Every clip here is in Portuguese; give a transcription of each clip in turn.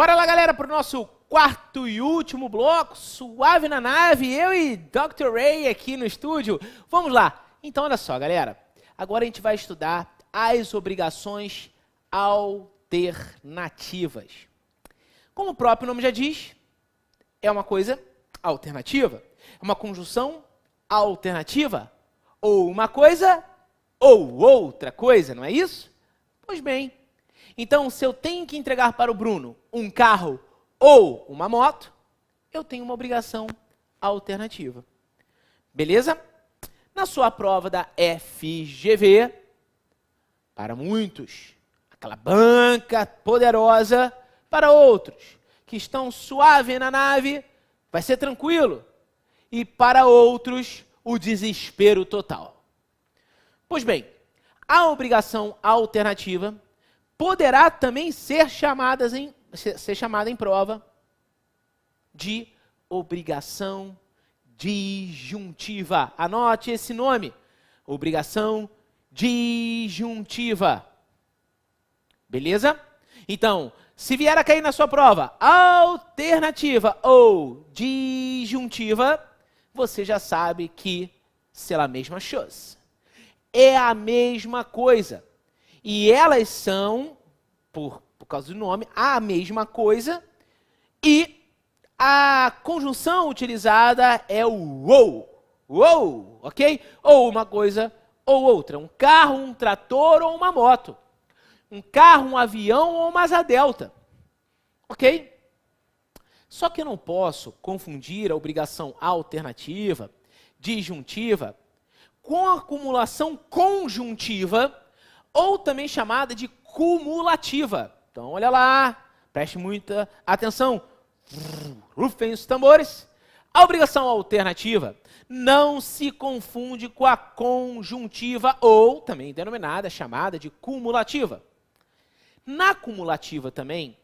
Bora lá, galera, para o nosso quarto e último bloco, suave na nave, eu e Dr. Ray aqui no estúdio. Vamos lá. Então, olha só, galera. Agora a gente vai estudar as obrigações alternativas. Como o próprio nome já diz, é uma coisa alternativa. É uma conjunção alternativa. Ou uma coisa ou outra coisa, não é isso? Pois bem. Então, se eu tenho que entregar para o Bruno um carro ou uma moto, eu tenho uma obrigação alternativa. Beleza? Na sua prova da FGV, para muitos, aquela banca poderosa, para outros que estão suave na nave, vai ser tranquilo. E para outros, o desespero total. Pois bem, a obrigação alternativa poderá também ser chamada em prova de obrigação disjuntiva. Anote esse nome. Obrigação disjuntiva. Beleza? Então, se vier a cair na sua prova alternativa ou disjuntiva, você já sabe que será a mesma coisa. É a mesma coisa. E elas são, por causa do nome, a mesma coisa. E a conjunção utilizada é o ou, ok? Ou uma coisa ou outra. Um carro, um trator ou uma moto. Um carro, um avião ou uma asa delta. Ok? Só que eu não posso confundir a obrigação alternativa, disjuntiva, com a acumulação conjuntiva, ou também chamada de cumulativa. Então, olha lá, preste muita atenção. Rufem os tambores. A obrigação alternativa não se confunde com a conjuntiva, ou também denominada, chamada de cumulativa. Na cumulativa também,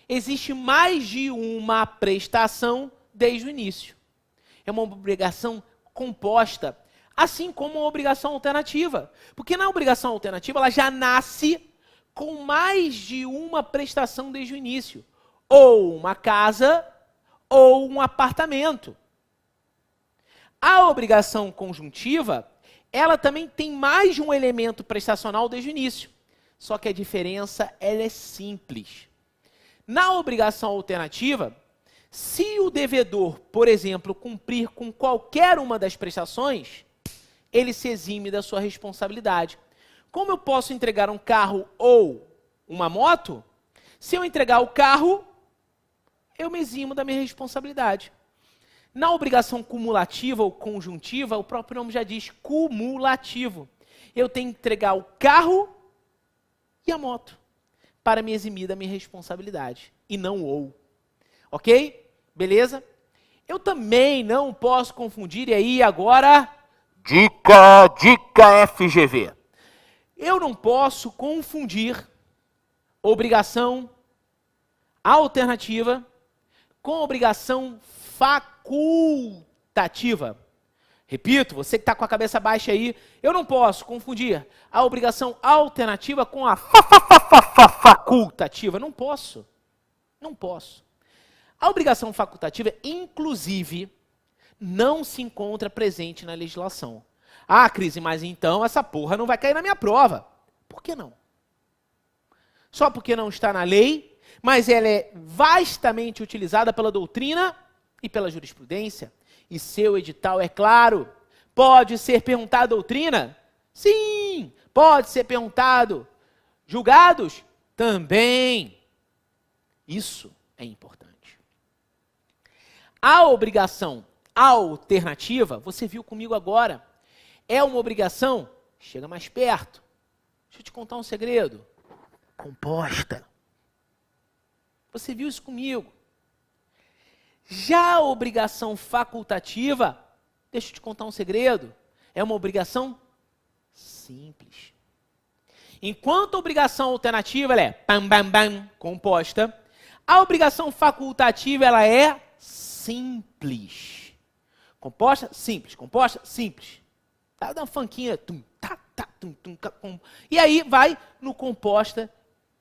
existe mais de uma prestação desde o início. É uma obrigação composta, assim como uma obrigação alternativa. Porque na obrigação alternativa, ela já nasce com mais de uma prestação desde o início. Ou uma casa, ou um apartamento. A obrigação conjuntiva, ela também tem mais de um elemento prestacional desde o início. Só que a diferença, ela é simples. Na obrigação alternativa, se o devedor, por exemplo, cumprir com qualquer uma das prestações, ele se exime da sua responsabilidade. Como eu posso entregar um carro ou uma moto? Se eu entregar o carro, eu me eximo da minha responsabilidade. Na obrigação cumulativa ou conjuntiva, o próprio nome já diz cumulativo. Eu tenho que entregar o carro e a moto para me eximir da minha responsabilidade, e não ou. Ok? Beleza? Eu também não posso confundir, e aí agora, dica FGV. Eu não posso confundir obrigação alternativa com obrigação facultativa. Repito, você que está com a cabeça baixa aí, eu não posso confundir a obrigação alternativa com a facultativa. Não posso. Não posso. A obrigação facultativa, inclusive, não se encontra presente na legislação. Ah, Cris, mas então essa porra não vai cair na minha prova. Por que não? Só porque não está na lei, mas ela é vastamente utilizada pela doutrina e pela jurisprudência. E seu edital, é claro, pode ser perguntado doutrina? Sim, pode ser perguntado. Julgados? Também. Isso é importante. A obrigação alternativa, você viu comigo agora, é uma obrigação, chega mais perto. Deixa eu te contar um segredo. Composta. Você viu isso comigo. Já a obrigação facultativa, deixa eu te contar um segredo, é uma obrigação simples. Enquanto a obrigação alternativa ela é composta, a obrigação facultativa ela é simples. Composta, simples. Composta, simples. Dá uma fanquinha. E aí vai no composta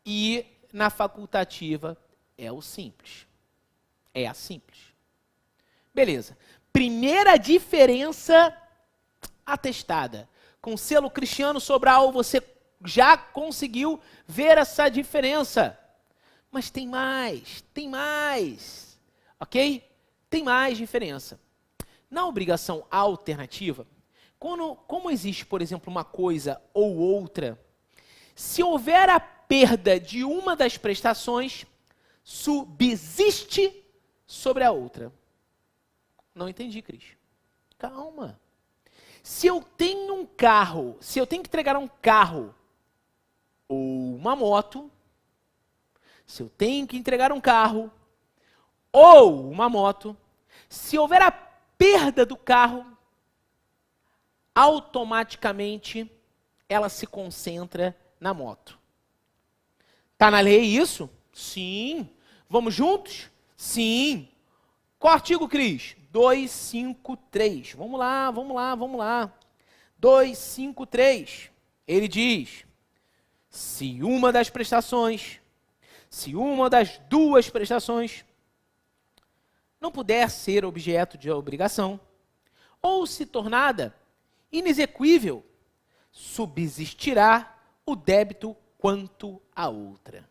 e na facultativa É o simples. É a simples. Beleza. Primeira diferença atestada. Com selo Cristiano Sobral, você já conseguiu ver essa diferença. Mas tem mais, ok? Tem mais diferença. Na obrigação alternativa, como existe, por exemplo, uma coisa ou outra, se houver a perda de uma das prestações, subsiste sobre a outra. Não entendi, Cris. Calma. Se eu tenho um carro, se eu tenho que entregar um carro ou uma moto, se eu tenho que entregar um carro ou uma moto, se houver a perda do carro, automaticamente ela se concentra na moto. Tá na lei isso? Sim. Vamos juntos? Sim. Qual artigo, Cris? 253. Vamos lá. 253. Ele diz: se uma das duas prestações não puder ser objeto de obrigação, ou se tornada inexequível, subsistirá o débito quanto à outra.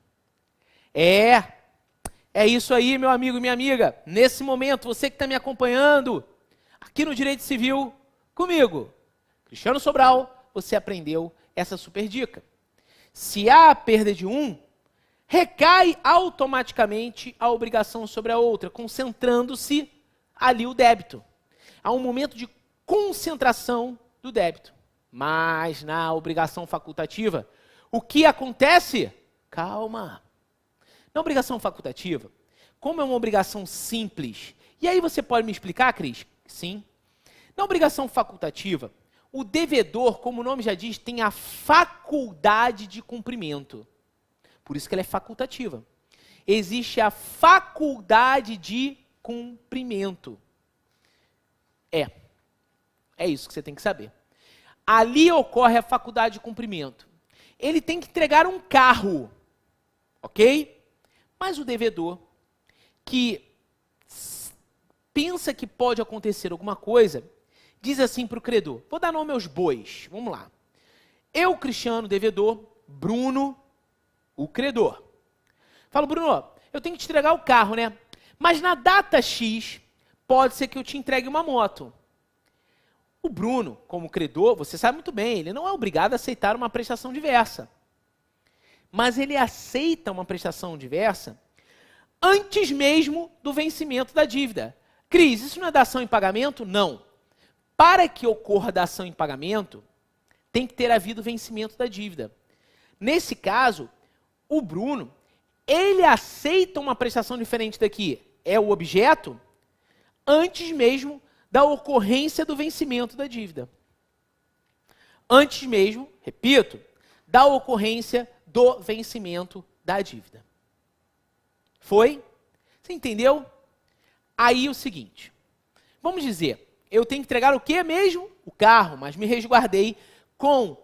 É isso aí, meu amigo e minha amiga. Nesse momento, você que está me acompanhando aqui no Direito Civil comigo, Cristiano Sobral, você aprendeu essa super dica. Se há a perda de um, recai automaticamente a obrigação sobre a outra, concentrando-se ali o débito. Há um momento de concentração do débito. Mas na obrigação facultativa, o que acontece? Calma. Na obrigação facultativa, como é uma obrigação simples, e aí você pode me explicar, Cris? Sim. Na obrigação facultativa, o devedor, como o nome já diz, tem a faculdade de cumprimento. Por isso que ela é facultativa. Existe a faculdade de cumprimento. É isso que você tem que saber. Ali ocorre a faculdade de cumprimento. Ele tem que entregar um carro, ok? Mas o devedor, que pensa que pode acontecer alguma coisa, diz assim para o credor: vou dar nome aos bois, vamos lá. Eu, Cristiano, devedor, Bruno, o credor. Falo: Bruno, eu tenho que te entregar o carro, né? Mas na data X, pode ser que eu te entregue uma moto. O Bruno, como credor, você sabe muito bem, ele não é obrigado a aceitar uma prestação diversa. Mas ele aceita uma prestação diversa antes mesmo do vencimento da dívida. Cris, isso não é dação em pagamento? Não. Para que ocorra dação em pagamento, tem que ter havido vencimento da dívida. Nesse caso, o Bruno, ele aceita uma prestação diferente daqui, é o objeto, antes mesmo da ocorrência do vencimento da dívida. Antes mesmo, repito, da ocorrência do vencimento da dívida. Foi? Você entendeu? Aí o seguinte, vamos dizer, eu tenho que entregar o que mesmo? O carro, mas me resguardei com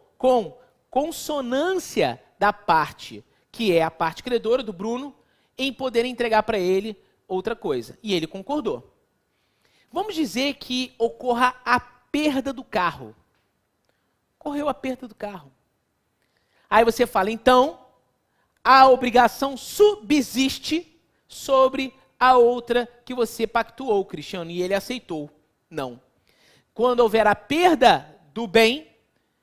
consonância da parte, que é a parte credora do Bruno, em poder entregar para ele outra coisa. E ele concordou. Vamos dizer que ocorra a perda do carro. Ocorreu a perda do carro. Aí você fala, então, a obrigação subsiste sobre a outra que você pactuou, Cristiano, e ele aceitou. Não. Quando houver a perda do bem,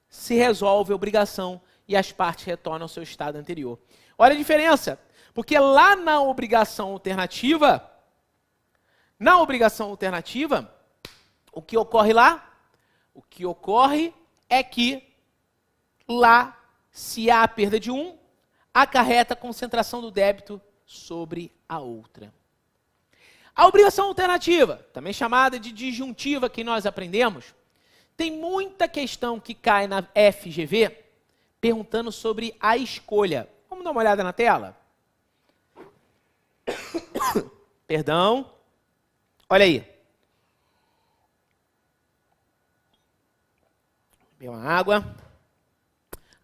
se resolve a obrigação e as partes retornam ao seu estado anterior. Olha a diferença, porque lá na obrigação alternativa, o que ocorre lá? O que ocorre é que lá, se há a perda de um, acarreta a concentração do débito sobre a outra. A obrigação alternativa, também chamada de disjuntiva, que nós aprendemos, tem muita questão que cai na FGV perguntando sobre a escolha. Vamos dar uma olhada na tela? Perdão. Olha aí. Beba uma água.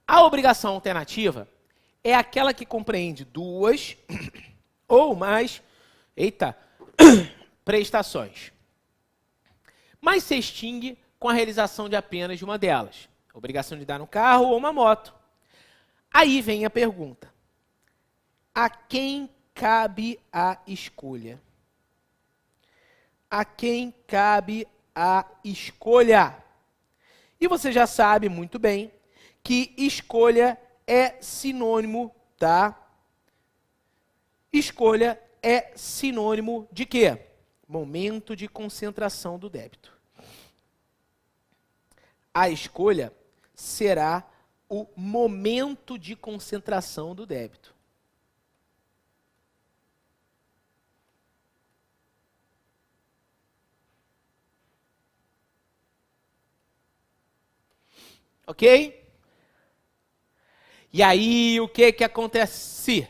A obrigação alternativa é aquela que compreende duas ou mais, prestações. Mas se extingue com a realização de apenas de uma delas. Obrigação de dar um carro ou uma moto. Aí vem a pergunta. A quem cabe a escolha? A quem cabe a escolha? E você já sabe muito bem que escolha é sinônimo, tá? Escolha é sinônimo de quê? Momento de concentração do débito. A escolha será o momento de concentração do débito. Ok? E aí, o que acontece?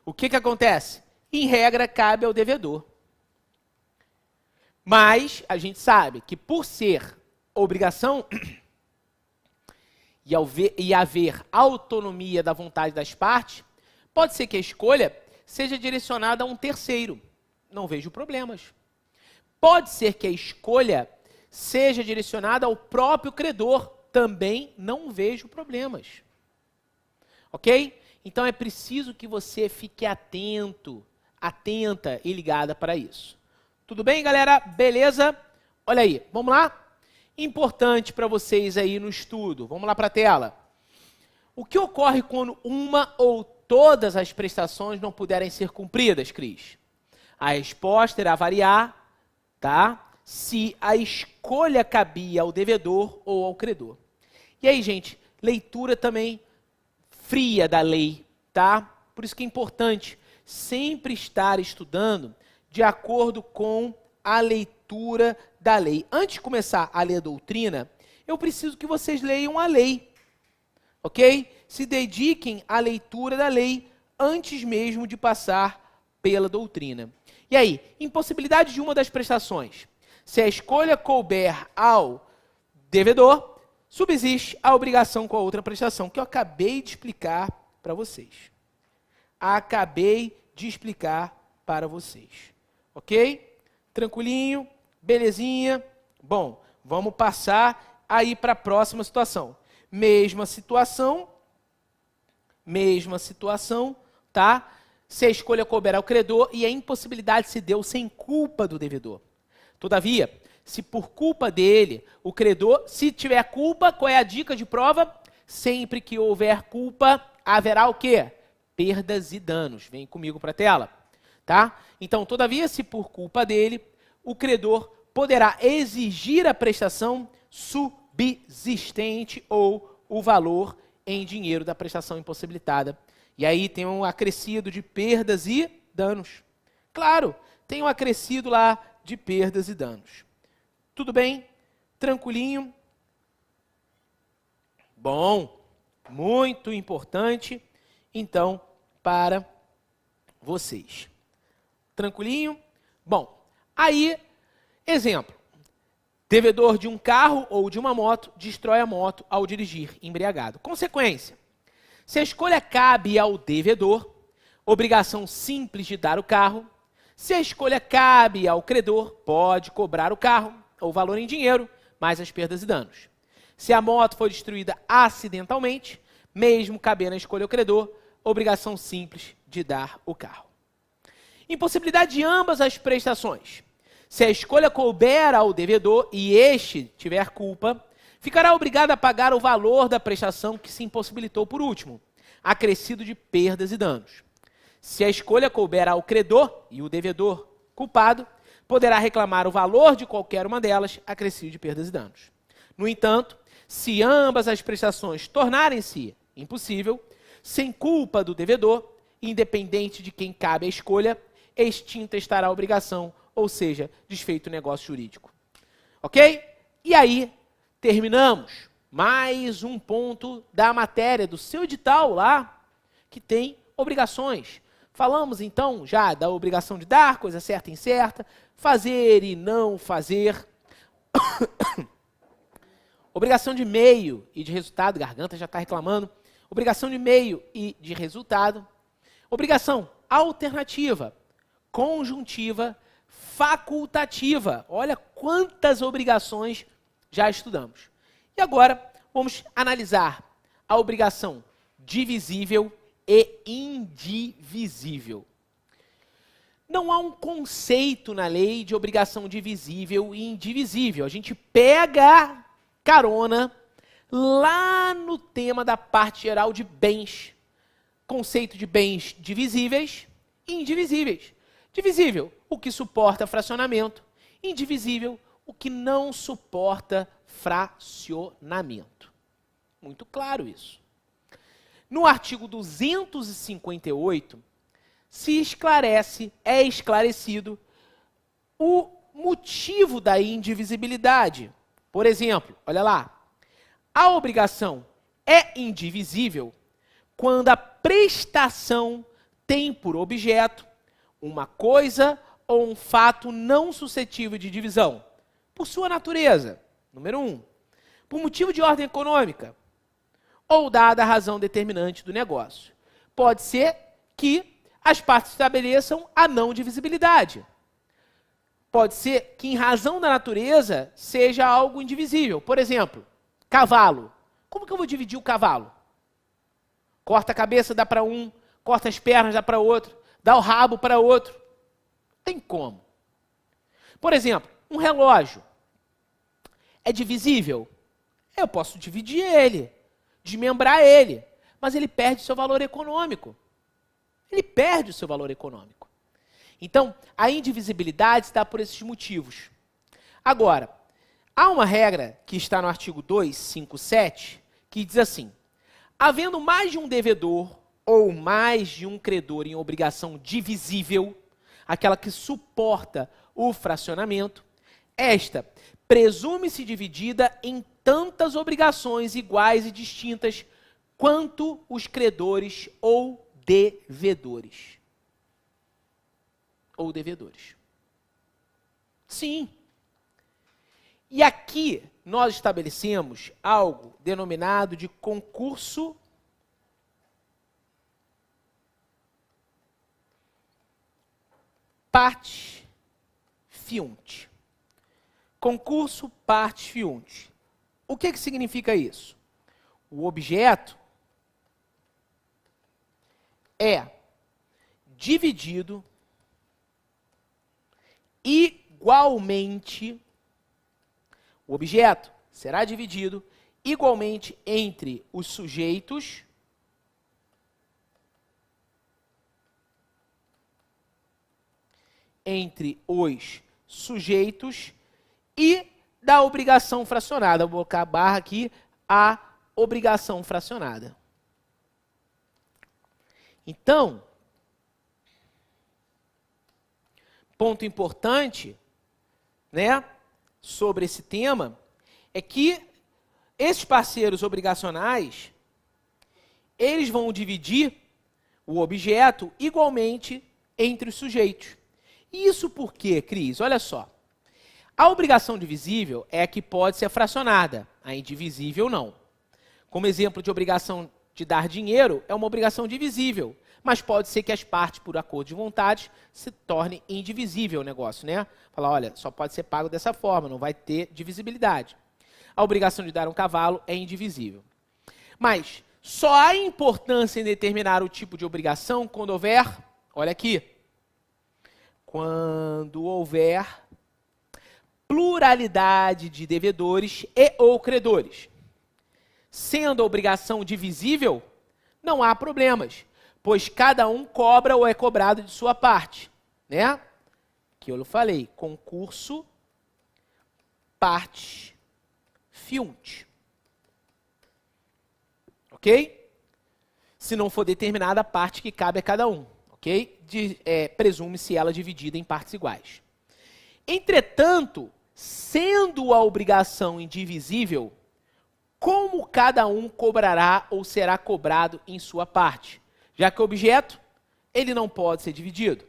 O que acontece? Em regra, cabe ao devedor. Mas a gente sabe que por ser obrigação e haver autonomia da vontade das partes, pode ser que a escolha seja direcionada a um terceiro. Não vejo problemas. Pode ser que a escolha seja direcionada ao próprio credor. Também não vejo problemas. Ok? Então é preciso que você fique atento, atenta e ligada para isso. Tudo bem, galera? Beleza? Olha aí, vamos lá? Importante para vocês aí no estudo. Vamos lá para a tela. O que ocorre quando uma ou todas as prestações não puderem ser cumpridas, Cris? A resposta irá variar, tá? Se a escolha cabia ao devedor ou ao credor. E aí, gente, leitura também fria da lei, tá? Por isso que é importante sempre estar estudando de acordo com a leitura da lei. Antes de começar a ler a doutrina, eu preciso que vocês leiam a lei, ok? Se dediquem à leitura da lei antes mesmo de passar pela doutrina. E aí, impossibilidade de uma das prestações. Se a escolha couber ao devedor, subsiste a obrigação com a outra prestação, que eu acabei de explicar para vocês. Acabei de explicar para vocês. Ok? Tranquilinho? Belezinha? Bom, vamos passar aí para a próxima situação. Mesma situação, tá? Se a escolha couber ao credor e a impossibilidade se deu sem culpa do devedor. Todavia, se por culpa dele, o credor, se tiver culpa, qual é a dica de prova? Sempre que houver culpa, haverá o quê? Perdas e danos. Vem comigo para a tela. Tá? Então, todavia, se por culpa dele, o credor poderá exigir a prestação subsistente ou o valor em dinheiro da prestação impossibilitada. E aí tem um acrescido de perdas e danos. Claro, tem um acrescido lá de perdas e danos. Tudo bem? Tranquilinho? Bom, muito importante, então, para vocês. Tranquilinho? Bom, aí, exemplo. Devedor de um carro ou de uma moto destrói a moto ao dirigir embriagado. Consequência. Se a escolha cabe ao devedor, obrigação simples de dar o carro. Se a escolha cabe ao credor, pode cobrar o carro, ou valor em dinheiro, mais as perdas e danos. Se a moto foi destruída acidentalmente, mesmo cabendo a escolha ao credor, obrigação simples de dar o carro. Impossibilidade de ambas as prestações. Se a escolha couber ao devedor e este tiver culpa, ficará obrigado a pagar o valor da prestação que se impossibilitou por último, acrescido de perdas e danos. Se a escolha couber ao credor e o devedor culpado, poderá reclamar o valor de qualquer uma delas, acrescido de perdas e danos. No entanto, se ambas as prestações tornarem-se impossível, sem culpa do devedor, independente de quem cabe a escolha, extinta estará a obrigação, ou seja, desfeito o negócio jurídico. Ok? E aí, terminamos mais um ponto da matéria do seu edital lá, que tem obrigações. Falamos então já da obrigação de dar, coisa certa e incerta, fazer e não fazer. Obrigação de meio e de resultado, garganta já está reclamando. Obrigação de meio e de resultado. Obrigação alternativa, conjuntiva, facultativa. Olha quantas obrigações já estudamos. E agora vamos analisar a obrigação divisível e indivisível. Não há um conceito na lei de obrigação divisível e indivisível. A gente pega carona lá no tema da parte geral de bens. Conceito de bens divisíveis e indivisíveis. Divisível, o que suporta fracionamento. Indivisível, o que não suporta fracionamento. Muito claro isso. No artigo 258, é esclarecido o motivo da indivisibilidade. Por exemplo, olha lá, a obrigação é indivisível quando a prestação tem por objeto uma coisa ou um fato não suscetível de divisão, por sua natureza, número 1, por motivo de ordem econômica, ou dada a razão determinante do negócio. Pode ser que as partes estabeleçam a não divisibilidade. Pode ser que, em razão da natureza, seja algo indivisível. Por exemplo, cavalo. Como que eu vou dividir o cavalo? Corta a cabeça, dá para um, corta as pernas, dá para outro, dá o rabo para outro. Tem como. Por exemplo, um relógio. É divisível? Eu posso dividir ele, desmembrar ele, mas ele perde seu valor econômico. Ele perde o seu valor econômico. Então, a indivisibilidade está por esses motivos. Agora, há uma regra que está no artigo 257, que diz assim: havendo mais de um devedor ou mais de um credor em obrigação divisível, aquela que suporta o fracionamento, esta presume-se dividida em tantas obrigações iguais e distintas quanto os credores ou devedores. Ou devedores. Sim. E aqui nós estabelecemos algo denominado de concurso parte fiunt. Concurso parte fiunt. O que significa isso? O objeto é dividido igualmente, o objeto será dividido igualmente entre os sujeitos e da obrigação fracionada. Vou colocar a barra aqui, a obrigação fracionada. Então, ponto importante, né, sobre esse tema, é que esses parceiros obrigacionais, eles vão dividir o objeto igualmente entre os sujeitos. Isso por quê, Cris? Olha só. A obrigação divisível é a que pode ser fracionada, a indivisível não. Como exemplo de obrigação de dar dinheiro, é uma obrigação divisível, mas pode ser que as partes, por acordo de vontade, se torne indivisível o negócio, né? Falar, olha, só pode ser pago dessa forma, não vai ter divisibilidade. A obrigação de dar um cavalo é indivisível. Mas só há importância em determinar o tipo de obrigação quando houver, olha aqui, quando houver pluralidade de devedores e ou credores. Sendo a obrigação divisível, não há problemas, pois cada um cobra ou é cobrado de sua parte, né? Que eu falei, concurso parte fiunt. Ok? Se não for determinada a parte que cabe a cada um, ok? Presume-se ela dividida em partes iguais. Entretanto, sendo a obrigação indivisível, como cada um cobrará ou será cobrado em sua parte? Já que o objeto, ele não pode ser dividido.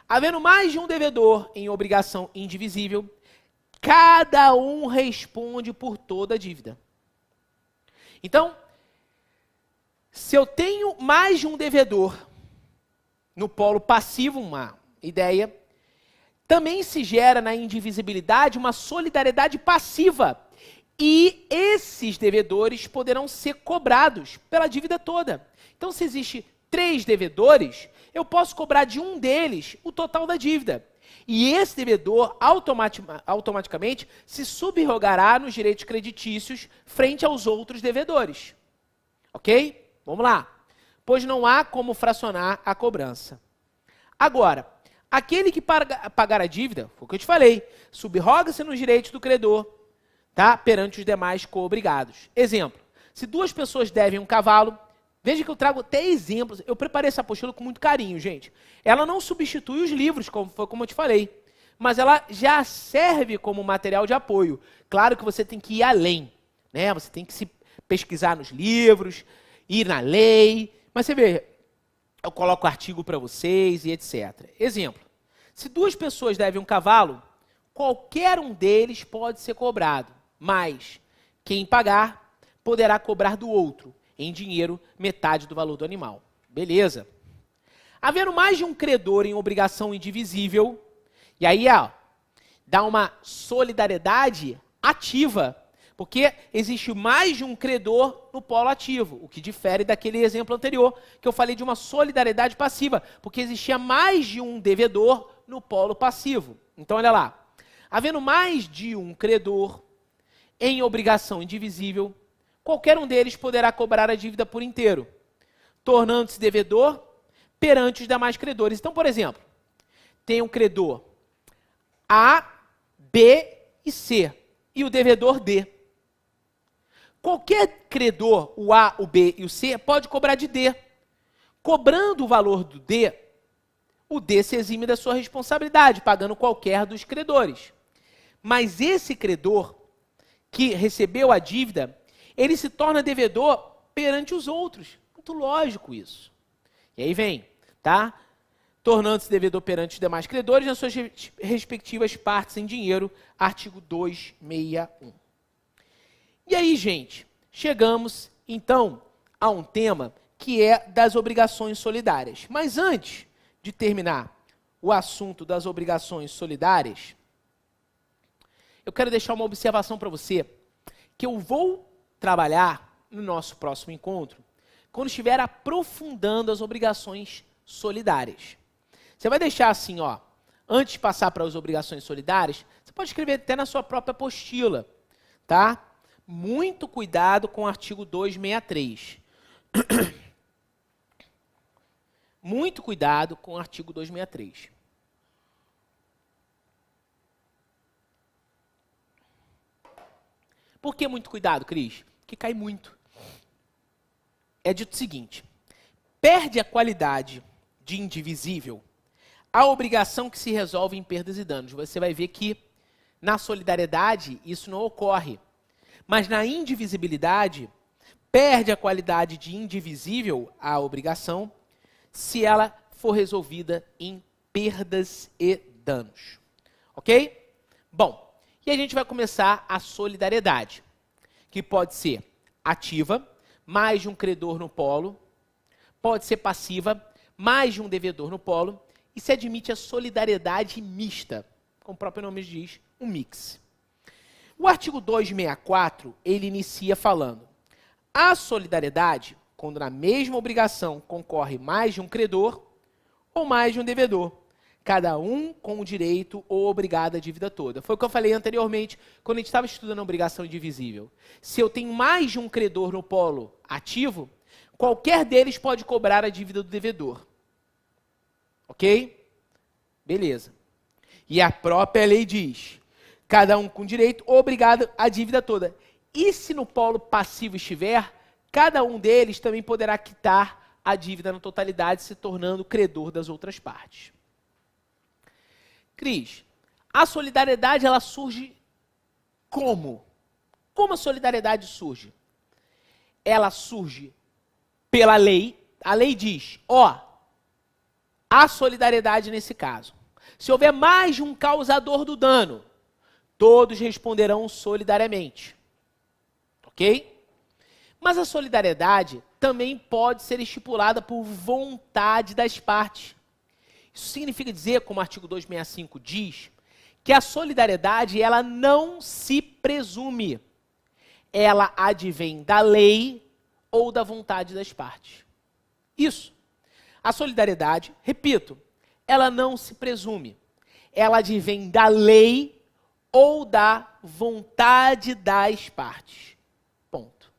Havendo mais de um devedor em obrigação indivisível, cada um responde por toda a dívida. Então, se eu tenho mais de um devedor no polo passivo, uma ideia, também se gera na indivisibilidade uma solidariedade passiva. E esses devedores poderão ser cobrados pela dívida toda. Então, se existe 3 devedores, eu posso cobrar de um deles o total da dívida. E esse devedor automaticamente se subrogará nos direitos creditícios frente aos outros devedores. Ok? Vamos lá. Pois não há como fracionar a cobrança. Agora, aquele que pagar a dívida, foi o que eu te falei, subroga-se nos direitos do credor, tá? Perante os demais co-obrigados. Exemplo, se 2 pessoas devem um cavalo, veja que eu trago até exemplos, eu preparei essa apostila com muito carinho, gente. Ela não substitui os livros, como eu te falei, mas ela já serve como material de apoio. Claro que você tem que ir além, né? Você tem que se pesquisar nos livros, ir na lei, mas você vê, eu coloco artigo para vocês e etc. Exemplo, se 2 pessoas devem um cavalo, qualquer um deles pode ser cobrado, mas quem pagar poderá cobrar do outro, em dinheiro, metade do valor do animal. Beleza. Havendo mais de um credor em obrigação indivisível, e aí dá uma solidariedade ativa, porque existe mais de um credor no polo ativo, o que difere daquele exemplo anterior, que eu falei de uma solidariedade passiva, porque existia mais de um devedor no polo passivo. Então, olha lá. Havendo mais de um credor em obrigação indivisível, qualquer um deles poderá cobrar a dívida por inteiro, tornando-se devedor perante os demais credores. Então, por exemplo, tem um credor A, B e C, e o devedor D. Qualquer credor, o A, o B e o C, pode cobrar de D. Cobrando o valor do D, o D se exime da sua responsabilidade, pagando qualquer dos credores. Mas esse credor que recebeu a dívida, ele se torna devedor perante os outros. Muito lógico isso. E aí vem, tá? Tornando-se devedor perante os demais credores nas suas respectivas partes em dinheiro, artigo 261. E aí, gente, chegamos, então, a um tema que é das obrigações solidárias. Mas antes de terminar o assunto das obrigações solidárias, eu quero deixar uma observação para você, que eu vou trabalhar no nosso próximo encontro, quando estiver aprofundando as obrigações solidárias. Você vai deixar assim, antes de passar para as obrigações solidárias, você pode escrever até na sua própria apostila, tá? Muito cuidado com o artigo 263. Muito cuidado com o artigo 263. Por que muito cuidado, Cris? Porque cai muito. É dito o seguinte, perde a qualidade de indivisível a obrigação que se resolve em perdas e danos. Você vai ver que na solidariedade isso não ocorre. Mas na indivisibilidade, perde a qualidade de indivisível a obrigação se ela for resolvida em perdas e danos. Ok? Bom, e a gente vai começar a solidariedade, que pode ser ativa, mais de um credor no polo, pode ser passiva, mais de um devedor no polo, e se admite a solidariedade mista, como o próprio nome diz, um mix. O artigo 264, ele inicia falando, a solidariedade, quando na mesma obrigação concorre mais de um credor ou mais de um devedor, cada um com o direito ou obrigado à dívida toda. Foi o que eu falei anteriormente, quando a gente estava estudando a obrigação indivisível. Se eu tenho mais de um credor no polo ativo, qualquer deles pode cobrar a dívida do devedor. Ok? Beleza. E a própria lei diz, cada um com direito ou obrigado à dívida toda. E se no polo passivo estiver, cada um deles também poderá quitar a dívida na totalidade, se tornando credor das outras partes. Cris, a solidariedade ela surge como? Como a solidariedade surge? Ela surge pela lei. A lei diz, há solidariedade nesse caso. Se houver mais de um causador do dano, todos responderão solidariamente. Ok? Mas a solidariedade também pode ser estipulada por vontade das partes. Isso significa dizer, como o artigo 265 diz, que a solidariedade ela não se presume. Ela advém da lei ou da vontade das partes. Isso. A solidariedade, repito, ela não se presume. Ela advém da lei ou da vontade das partes. Ponto.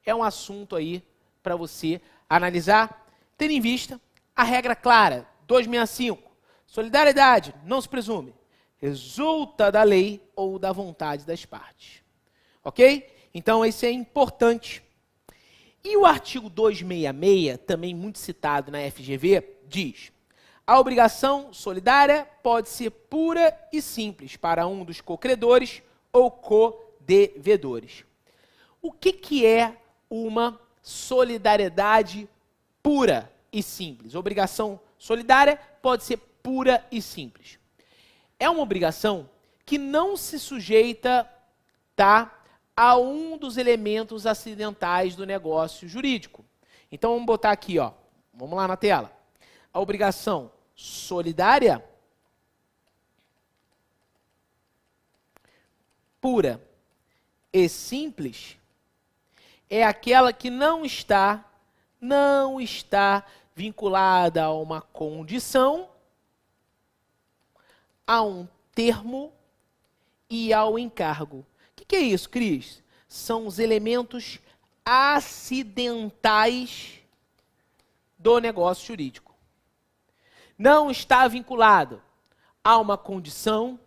É um assunto aí para você analisar, tendo em vista a regra clara, 265. Solidariedade não se presume. Resulta da lei ou da vontade das partes. Ok? Então, esse é importante. E o artigo 266, também muito citado na FGV, diz: a obrigação solidária pode ser pura e simples para um dos cocredores ou codevedores. O que é uma solidariedade pura e simples? Obrigação solidária pode ser pura e simples. É uma obrigação que não se sujeita, a um dos elementos acidentais do negócio jurídico. Então, vamos botar aqui, ó. Vamos lá na tela. A obrigação solidária pura e simples é aquela que não está vinculada a uma condição, a um termo e ao encargo. O que é isso, Cris? São os elementos acidentais do negócio jurídico. Não está vinculado a uma condição,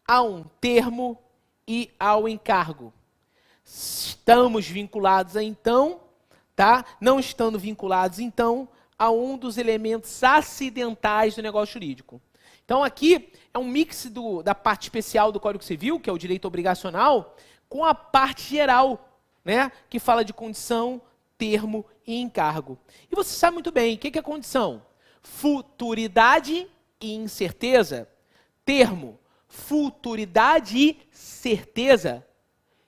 a um termo e ao encargo. Estamos vinculados, então, não estando vinculados, então, a um dos elementos acidentais do negócio jurídico. Então, aqui é um mix da parte especial do Código Civil, que é o direito obrigacional, com a parte geral, né, que fala de condição, termo e encargo. E você sabe muito bem, o que é condição? Futuridade e incerteza. Termo, futuridade e certeza.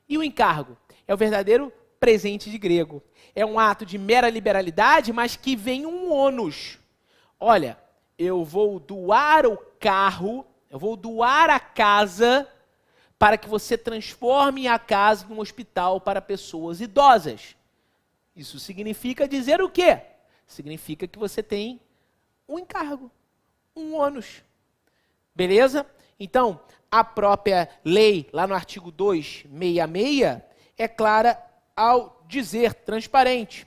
E o encargo? É o verdadeiro presente de grego. É um ato de mera liberalidade, mas que vem um ônus. Olha, eu vou doar o carro, eu vou doar a casa para que você transforme a casa num hospital para pessoas idosas. Isso significa dizer o quê? Significa que você tem um encargo, um ônus. Beleza? Então, a própria lei, lá no artigo 266, é clara ao dizer, transparente.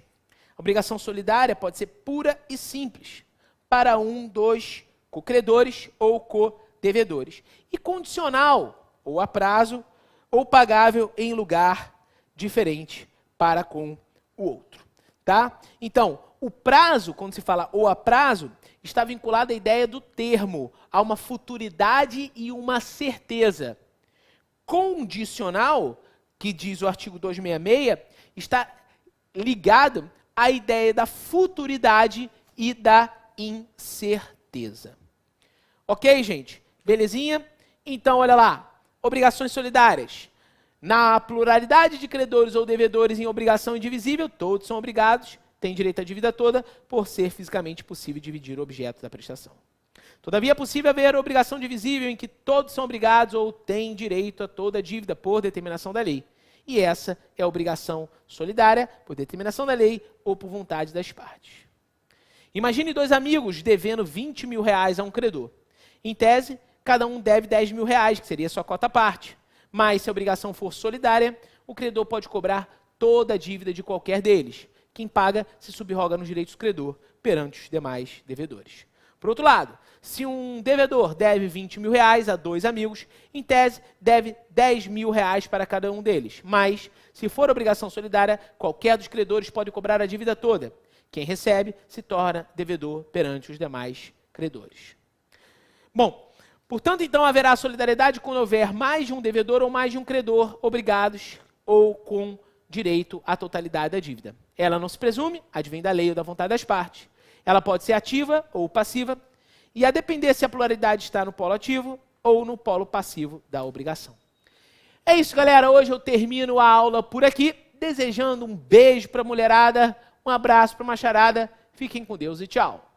A obrigação solidária pode ser pura e simples para um dos cocredores ou codevedores. E condicional, ou a prazo, ou pagável em lugar diferente para com o outro. Tá? Então, o prazo, quando se fala ou a prazo, está vinculado à ideia do termo, a uma futuridade e uma certeza. Condicional, que diz o artigo 266, está ligado à ideia da futuridade e da incerteza. Ok, gente? Belezinha? Então, olha lá. Obrigações solidárias. Na pluralidade de credores ou devedores em obrigação indivisível, todos são obrigados, têm direito à dívida toda, por ser fisicamente possível dividir o objeto da prestação. Todavia, é possível haver obrigação divisível em que todos são obrigados ou têm direito a toda a dívida por determinação da lei. E essa é a obrigação solidária, por determinação da lei ou por vontade das partes. Imagine dois amigos devendo 20 mil reais a um credor. Em tese, cada um deve 10 mil reais, que seria sua cota à parte. Mas, se a obrigação for solidária, o credor pode cobrar toda a dívida de qualquer deles. Quem paga se subroga nos direitos do credor perante os demais devedores. Por outro lado, se um devedor deve 20 mil reais a dois amigos, em tese, deve 10 mil reais para cada um deles. Mas, se for obrigação solidária, qualquer dos credores pode cobrar a dívida toda. Quem recebe se torna devedor perante os demais credores. Bom, portanto, então, haverá solidariedade quando houver mais de um devedor ou mais de um credor obrigados ou com direito à totalidade da dívida. Ela não se presume, advém da lei ou da vontade das partes. Ela pode ser ativa ou passiva, e a depender se a pluralidade está no polo ativo ou no polo passivo da obrigação. É isso, galera. Hoje eu termino a aula por aqui, desejando um beijo para a mulherada, um abraço para a macharada. Fiquem com Deus e tchau.